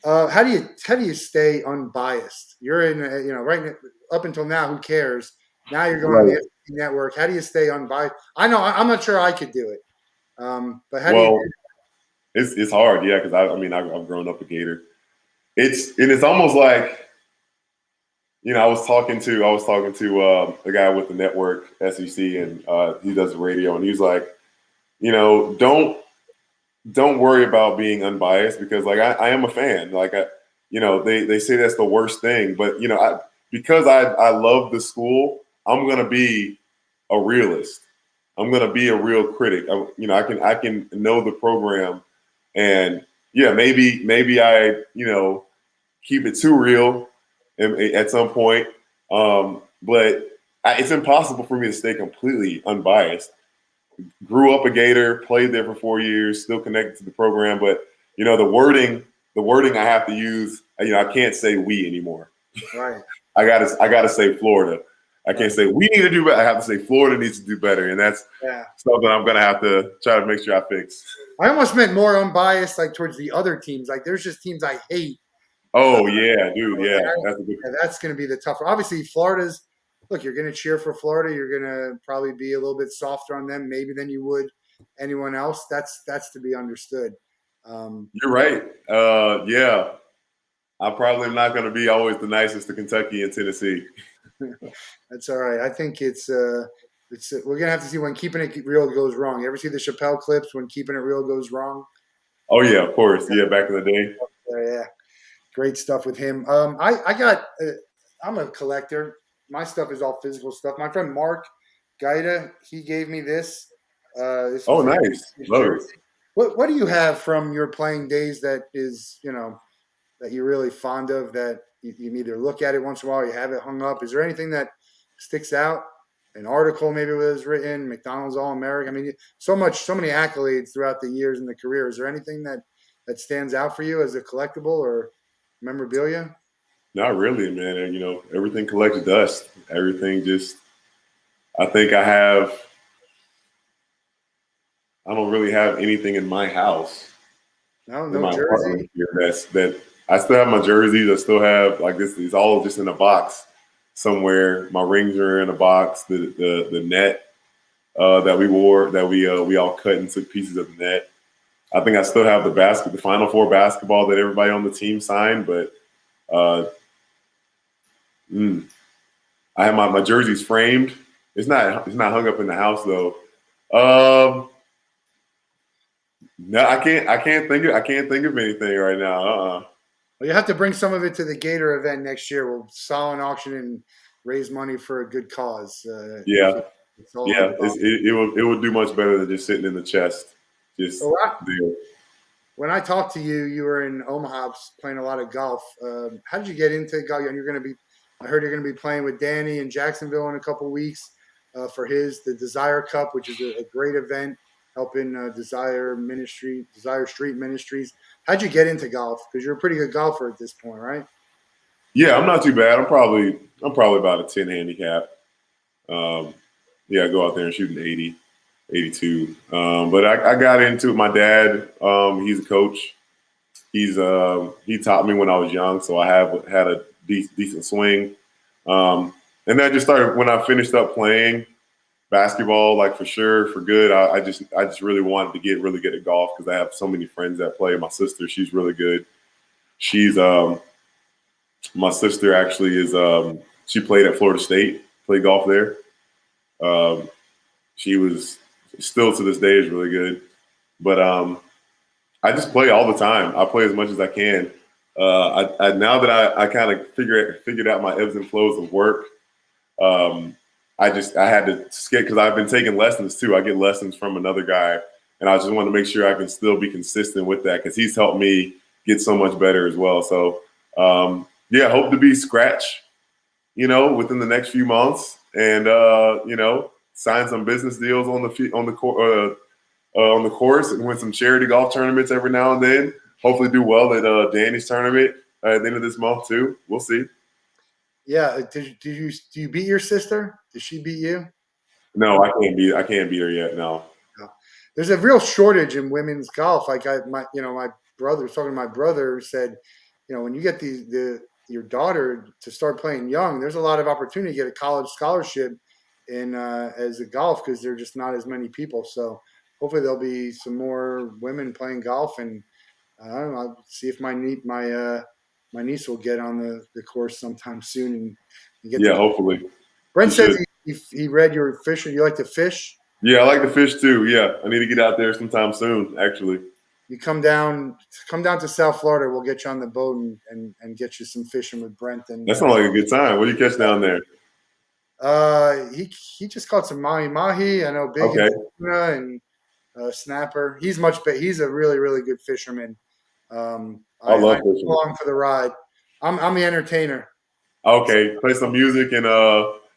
A: How do you stay unbiased? You're in, right up until now, who cares? Now you're going on the SEC network. How do you stay unbiased? I know I'm not sure I could do it. But how do you do it?
B: It's hard, yeah, because I've grown up a Gator. It's almost like, I was talking to a guy with the network, SEC, and he does the radio, and he's like, don't worry about being unbiased, because I am a fan. They say that's the worst thing, but because I love the school, I'm gonna be a realist. I'm gonna be a real critic. I can know the program, and maybe I keep it too real at some point. But it's impossible for me to stay completely unbiased. Grew up a Gator, played there for 4 years, still connected to the program. But the wording I have to use, I can't say we anymore.
A: Right.
B: I gotta say Florida. I can't say we need to do better. I have to say Florida needs to do better, and that's something I'm gonna have to try to make sure I fix.
A: I almost meant more unbiased, towards the other teams. There's just teams I hate.
B: Oh yeah, dude. Yeah,
A: that's going to be the tougher. Obviously, Florida's. Look, you're going to cheer for Florida. You're going to probably be a little bit softer on them, maybe than you would anyone else. That's to be understood.
B: You're right. Yeah, I probably am not going to be always the nicest to Kentucky and Tennessee.
A: That's all right. I think it's we're gonna have to see when keeping it real goes wrong. You ever see the Chappelle clips when keeping it real goes wrong?
B: Oh yeah, of course. Yeah, back in the day.
A: Yeah, great stuff with him. I got. I'm a collector. My stuff is all physical stuff. My friend Mark Gaita, he gave me this. This
B: Oh,
A: was
B: nice.
A: his
B: Love
A: jersey.
B: it.
A: What do you have from your playing days that is, that you're really fond of, that you either look at it once in a while or you have it hung up? Is there anything that sticks out? An article maybe was written, McDonald's All-American. I mean, so many accolades throughout the years in the career. Is there anything that stands out for you as a collectible or memorabilia?
B: Not really, man. And, everything collects dust. Everything just. I think I have. I don't really have anything in my house,
A: No,
B: in
A: no
B: my apartment
A: jersey.
B: here. That I still have my jerseys. I still have like this. It's all just in a box somewhere. My rings are in a box. The net that we wore, that we all cut and took pieces of the net. I think I still have the Final Four basketball that everybody on the team signed, but uh, I have my jerseys framed. It's not hung up in the house though. No, I can't think of anything right now.
A: Well, you have to bring some of it to the Gator event next year. We'll sell an auction and raise money for a good cause.
B: Yeah,
A: It's all
B: yeah.
A: about
B: It would do much better than just sitting in the chest. Just
A: so
B: there.
A: when I talked to you, you were in Omaha playing a lot of golf. How did you get into golf? And I heard you're going to be playing with Danny in Jacksonville in a couple of weeks for the Desire Cup, which is a great event helping Desire Street Ministries. How'd you get into golf? Because you're a pretty good golfer at this point, right?
B: Yeah, I'm not too bad. I'm probably about a 10 handicap. Um, yeah, I go out there and shoot an 80, 82. But I got into it. My dad, he's a coach. He taught me when I was young, so I have had a decent swing. And then I just started when I finished up playing basketball, like for sure, for good. I just really wanted to get really good at golf because I have so many friends that play. My sister, she's really good. She's My sister actually is she played at Florida State, played golf there. Um, she was still to this day is really good. But I just play all the time. I play as much as I can. Now that I kind of figured out my ebbs and flows of work, um, I had to skip because I've been taking lessons too. I get lessons from another guy, and I just want to make sure I can still be consistent with that because he's helped me get so much better as well. So yeah, hope to be scratch, within the next few months, and sign some business deals on the course and win some charity golf tournaments every now and then. Hopefully, do well at Danny's tournament at the end of this month too. We'll see.
A: Yeah. Do you beat your sister? Did she beat you?
B: No, I can't beat her yet. No.
A: No. There's a real shortage in women's golf. Like my brother was talking to my brother who said, when you get your daughter to start playing young, there's a lot of opportunity to get a college scholarship in as a golf because there are just not as many people. So hopefully there'll be some more women playing golf, and I don't know. I'll see if my niece will get on the course sometime soon and get
B: Yeah,
A: to.
B: hopefully. She
A: Brent says
B: should.
A: he read your fishing. You like to fish?
B: Yeah, I like to fish too. Yeah, I need to get out there sometime soon, actually.
A: You come down to South Florida. We'll get you on the boat and get you some fishing with Brent. And
B: That sounds like a good time. What do you catch down there?
A: he just caught some mahi mahi. I know big
B: Okay.
A: and tuna and snapper. He's much better. He's a really really good fisherman.
B: I
A: I
B: love
A: come
B: fishing.
A: along for the ride. I'm the entertainer.
B: Okay, play some music and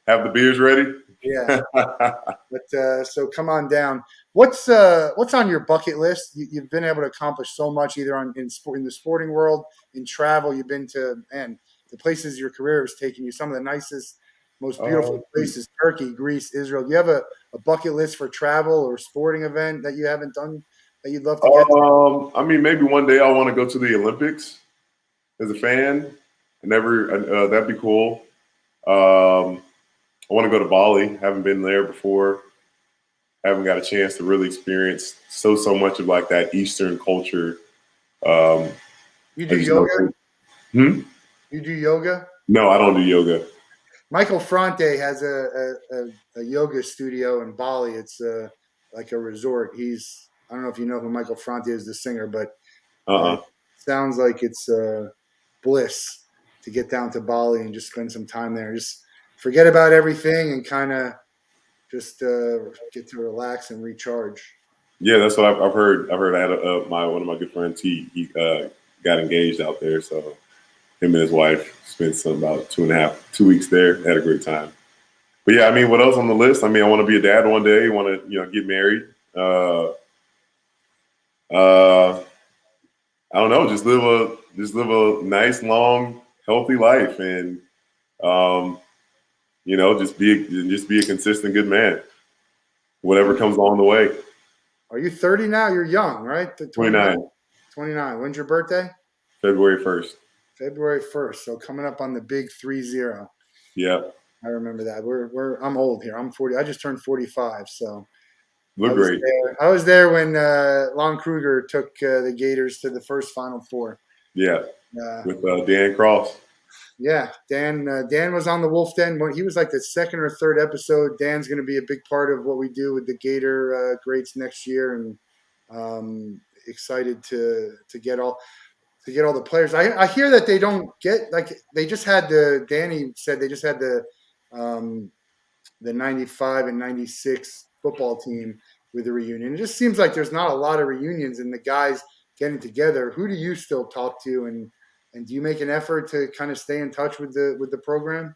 B: have the beers ready.
A: Yeah. But so come on down. What's on your bucket list? You've been able to accomplish so much, either in the sporting world, in travel. You've been to the places your career has taken you. Some of the nicest, most beautiful places: Turkey, Greece, Israel. Do you have a bucket list for travel or sporting event that you haven't done that you'd love to get to?
B: I mean, maybe one day I want to go to the Olympics as a fan. That'd be cool. I want to go to Bali. Haven't been there before. Haven't got a chance to really experience so much of like that Eastern culture. Um,
A: You
B: I
A: do
B: just know.
A: yoga?
B: Hmm?
A: You do yoga?
B: No, I don't do yoga.
A: Michael Fronte has a yoga studio in Bali. It's like a resort. I don't know if you know who Michael Fronte is, the singer, but
B: Uh-uh.
A: sounds like it's bliss to get down to Bali and just spend some time there. Just forget about everything and kind of just get to relax and recharge.
B: Yeah, that's what I've heard. I've heard. I had one of my good friends. He got engaged out there, so him and his wife spent about 2.5 2 weeks there. Had a great time. But yeah, I mean, what else on the list? I mean, I want to be a dad one day. Want to get married. Uh, I don't know. Just live a nice, long, healthy life, and um, just be a consistent good man. Whatever comes along the way.
A: Are you 30 now? You're young, right?
B: 29,
A: 29. When's your birthday?
B: February 1st.
A: February 1st. So coming up on the big 30.
B: Yeah,
A: I remember that. I'm old here. I'm 40. I just turned 45. So
B: look great.
A: I was there when Lon Kruger took the Gators to the first Final Four.
B: Yeah,
A: Uh,
B: with Dan Cross.
A: yeah, Dan was on the Wolff Den. He was like the second or third episode. Dan's going to be a big part of what we do with the Gator greats next year, and excited to get all the players. I hear that they don't get they just had Danny said they just had the 95 and 96 football team with a reunion. It just seems like there's not a lot of reunions and the guys getting together. Who do you still talk to, and do you make an effort to kind of stay in touch with the program?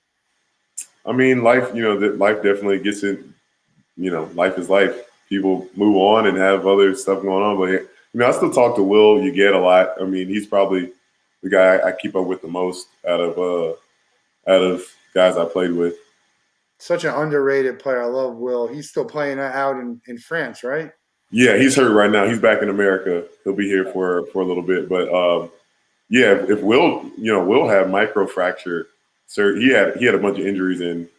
B: I mean, life. Life definitely gets in. Life is life. People move on and have other stuff going on. But I still talk to Will. You get a lot. I mean, he's probably the guy I keep up with the most out of guys I played with.
A: Such an underrated player. I love Will. He's still playing out in France, right?
B: Yeah, he's hurt right now. He's back in America. He'll be here for a little bit. But yeah, if Will had microfracture. So he had a bunch of injuries in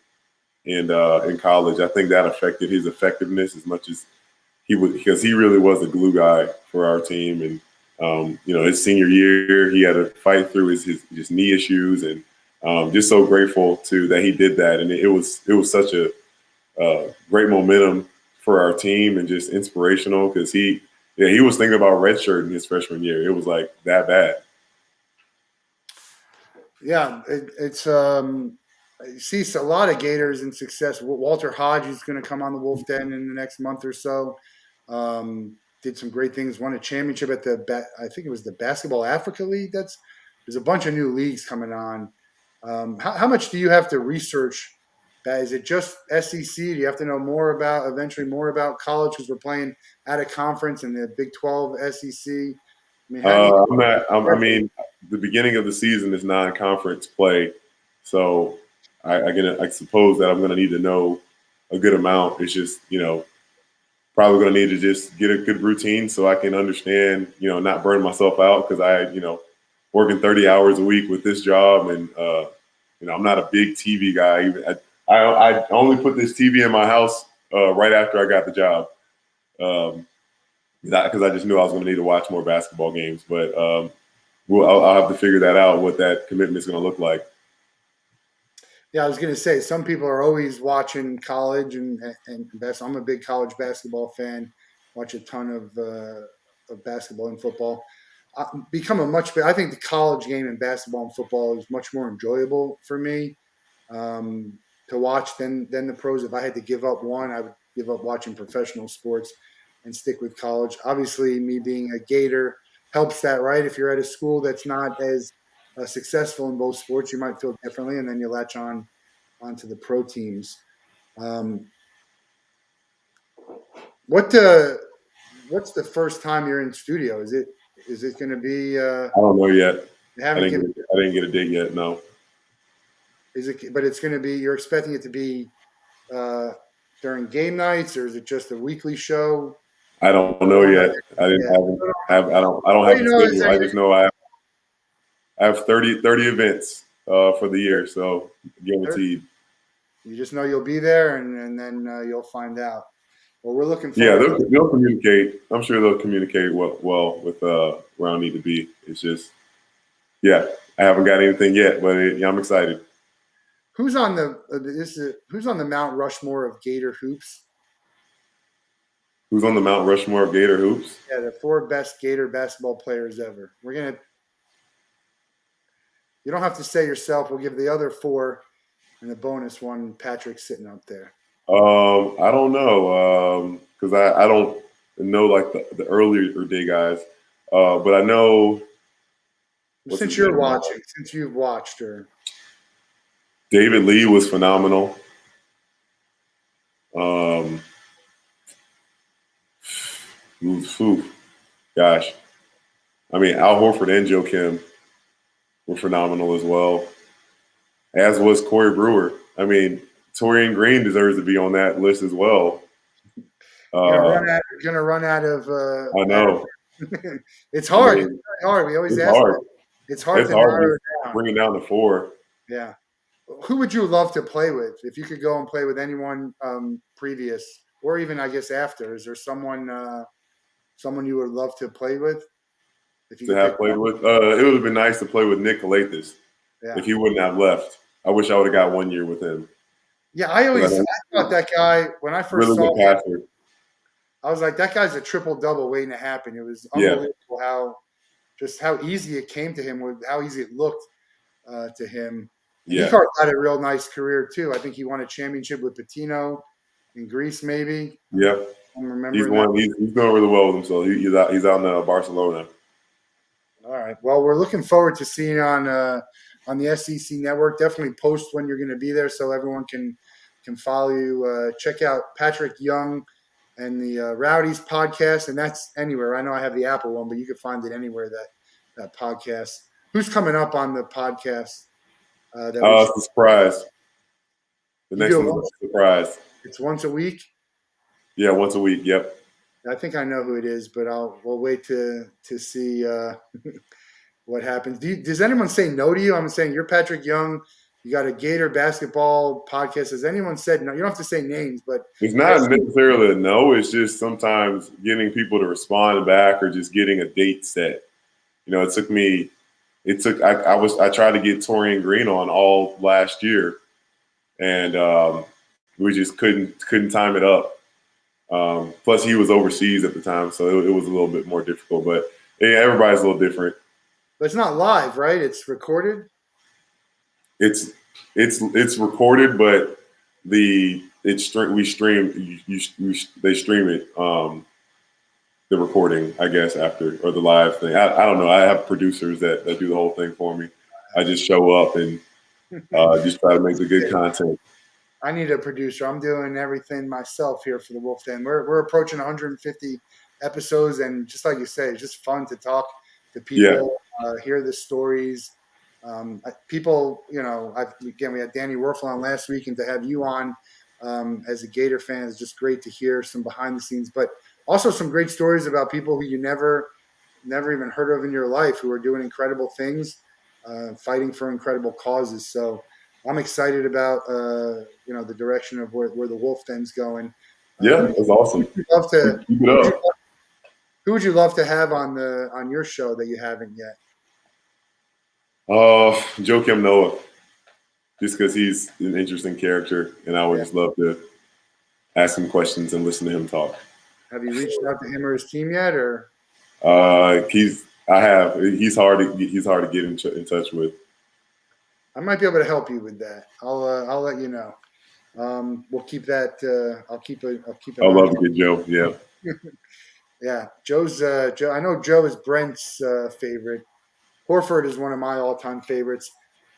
B: college. I think that affected his effectiveness as much as he was, because he really was the glue guy for our team. And his senior year, he had to fight through his knee issues, and just so grateful that he did that. And it was such a great momentum for our team and just inspirational, because he was thinking about redshirting his freshman year. It was like that bad.
A: Yeah, it's you see a lot of Gators in success. Walter Hodge is going to come on the Wolff Den in the next month or so. Did some great things. Won a championship at I think it was the Basketball Africa League. There's a bunch of new leagues coming on. How much do you have to research? Is it just SEC? Do you have to know eventually more about college, because we're playing at a conference in the Big 12 SEC?
B: I mean, the beginning of the season is non-conference play, so I suppose that I'm going to need to know a good amount. It's just probably going to need to just get a good routine so I can understand, not burn myself out, because working 30 hours a week with this job, and I'm not a big TV guy. Even I only put this TV in my house right after I got the job. Because I just knew I was going to need to watch more basketball games. But I'll have to figure that out, what that commitment is going to look like.
A: Yeah, I was going to say, some people are always watching college and I'm a big college basketball fan. Watch a ton of basketball and football. I think the college game in basketball and football is much more enjoyable for me to watch than the pros. If I had to give up one, I would give up watching professional sports and stick with college. Obviously, me being a Gator helps that, right? If you're at a school that's not as successful in both sports, you might feel differently, and then you latch onto the pro teams. What's the first time you're in studio? Is it going to be?
B: I don't know yet. I
A: I
B: didn't get a date yet. No.
A: Is it? But it's going to be. You're expecting it to be during game nights, or is it just a weekly show?
B: I don't know yet. I don't have a schedule. I just know I have 30 events for the year, so guaranteed. You
A: just know you'll be there, and then you'll find out. Well, we're looking
B: forward. Yeah, they'll communicate. I'm sure they'll communicate well with where I need to be. It's just, I haven't got anything yet, but I'm excited.
A: Who's on the Mount Rushmore of Gator Hoops?
B: Who's on the Mount Rushmore of Gator Hoops?
A: Yeah, the 4 best Gator basketball players ever. You don't have to say yourself. We'll give the other 4 and the bonus one. Patrick sitting up there.
B: I don't know because I don't know like the earlier day guys, but I know.
A: Since you're watching, since you've watched her,
B: David Lee was phenomenal. Gosh, I mean Al Horford and Joe Kim were phenomenal as well, as was Corey Brewer. I mean, Torian Green deserves to be on that list as well.
A: You're gonna run out of.
B: I know.
A: It's hard.
B: I mean,
A: it's hard. We always
B: it's
A: ask.
B: hard.
A: It's hard
B: It's
A: to
B: hard
A: narrow it down.
B: bring it down to 4.
A: Yeah. Who would you love to play with if you could go and play with anyone previous, or even I guess after? Is there someone you would love to play with? If you
B: To have played with, it would have been nice to play with Nick Calathis if he wouldn't have left. I wish I would have got 1 year with him.
A: Yeah, I thought that guy when I first saw him, I was like, that guy's a triple-double waiting to happen. It was unbelievable how easy it came to him, with how easy it looked to him. And he had a real nice career too. I think he won a championship with Patino in Greece, maybe.
B: Yeah,
A: I'm remembering
B: he's doing really well with himself. He's out in Barcelona.
A: All right. Well, we're looking forward to seeing on the SEC network. Definitely post when you're going to be there so everyone can follow you. Check out Patric Young and the Rowdies podcast, and that's anywhere. I know I have the Apple one, but you can find it anywhere that podcast. Who's coming up on the podcast?
B: It's a surprise. The next one's a surprise.
A: It's once a week?
B: Yeah, once a week. Yep.
A: I think I know who it is, but we'll wait to see what happens. Does anyone say no to you? I'm saying you're Patric Young. You got a Gator basketball podcast. Has anyone said no? You don't have to say names, but
B: it's not necessarily a no. It's just sometimes getting people to respond back or just getting a date set. You know, I tried to get Torian Green on all last year, and we just couldn't time it up. Plus, he was overseas at the time, so it was a little bit more difficult. But yeah, everybody's a little different.
A: But it's not live, right? It's recorded.
B: It's recorded, but they stream it. The recording, I guess, after or the live thing. I don't know. I have producers that do the whole thing for me. I just show up and just try to make the good content.
A: I need a producer. I'm doing everything myself here for the Wolff Den. We're approaching 150 episodes, and just like you say, it's just fun to talk to people, hear the stories. People, we had Danny Werfel on last week, and to have you on as a Gator fan is just great to hear some behind the scenes, but also some great stories about people who you never even heard of in your life who are doing incredible things, fighting for incredible causes. So I'm excited about the direction of where the Wolff Den's going.
B: Yeah, that's awesome.
A: Keep it
B: up.
A: Who would you love to have on your show that you haven't yet?
B: Joakim Noah, just because he's an interesting character, and I would just love to ask him questions and listen to him talk.
A: Have you reached out to him or his team yet, or?
B: He's hard to get in touch with.
A: I might be able to help you with that. I'll let you know. We'll keep that. I'll keep it.
B: I'd love to get Joe. Yeah.
A: Yeah, Joe's. Joe. I know Joe is Brent's favorite. Horford is one of my all-time favorites.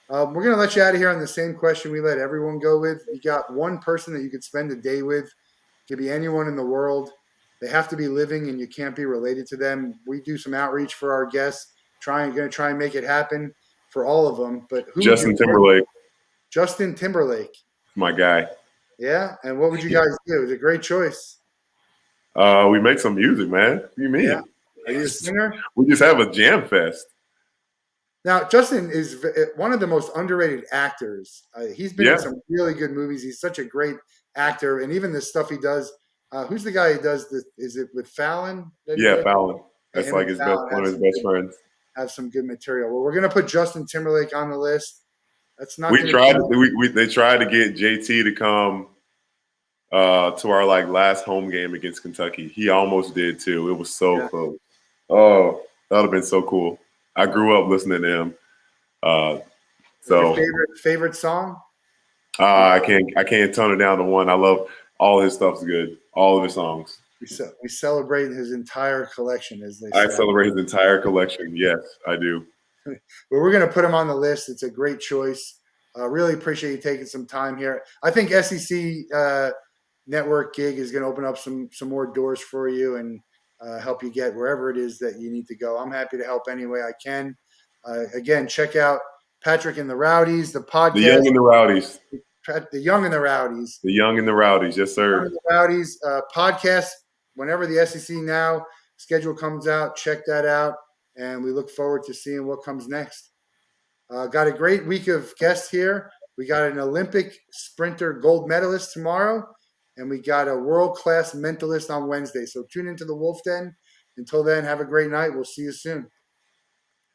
A: We're going to let you out of here on the same question we let everyone go with. You got one person that you could spend a day with. It could be anyone in the world. They have to be living, and you can't be related to them. We do some outreach for our guests. Going to try and make it happen for all of them. But
B: Justin Timberlake.
A: Justin Timberlake.
B: My guy.
A: Yeah, and what would you guys do? It was a great choice.
B: We make some music, man. What do you mean?
A: Yeah. Are you a singer?
B: We just have a jam fest.
A: Now, Justin is one of the most underrated actors. He's been in some really good movies. He's such a great actor, and even the stuff he does. Who's the guy who does this? Is it with Fallon?
B: Yeah, Fallon. That's like one of his best friends.
A: Have some good material. Well, we're going to put Justin Timberlake on the list. That's not
B: We
A: going
B: tried.
A: to
B: They tried to get JT to come to our last home game against Kentucky. He almost did too. It was so close. Oh, that would have been so cool. I grew up listening to him.
A: Your
B: So
A: favorite song?
B: I can't tone it down to one. I love all his stuff's good. All of his songs.
A: We celebrate his entire collection, as they
B: I
A: say.
B: celebrate his entire collection. Yes, I do.
A: But we're going to put him on the list. It's a great choice. Really appreciate you taking some time here. I think SEC network gig is going to open up some more doors for you and help you get wherever it is that you need to go. I'm happy to help any way I can. Again, check out Patric and the Rowdies, the podcast.
B: The Young and the Rowdies.
A: The Young and the Rowdies.
B: The Young and the Rowdies. Yes, sir.
A: The Rowdies podcast. Whenever the SEC Now schedule comes out, check that out. And we look forward to seeing what comes next. Got a great week of guests here. We got an Olympic sprinter gold medalist tomorrow, and we got a world-class mentalist on Wednesday. So tune into the Wolff Den. Until then, have a great night. We'll see you soon.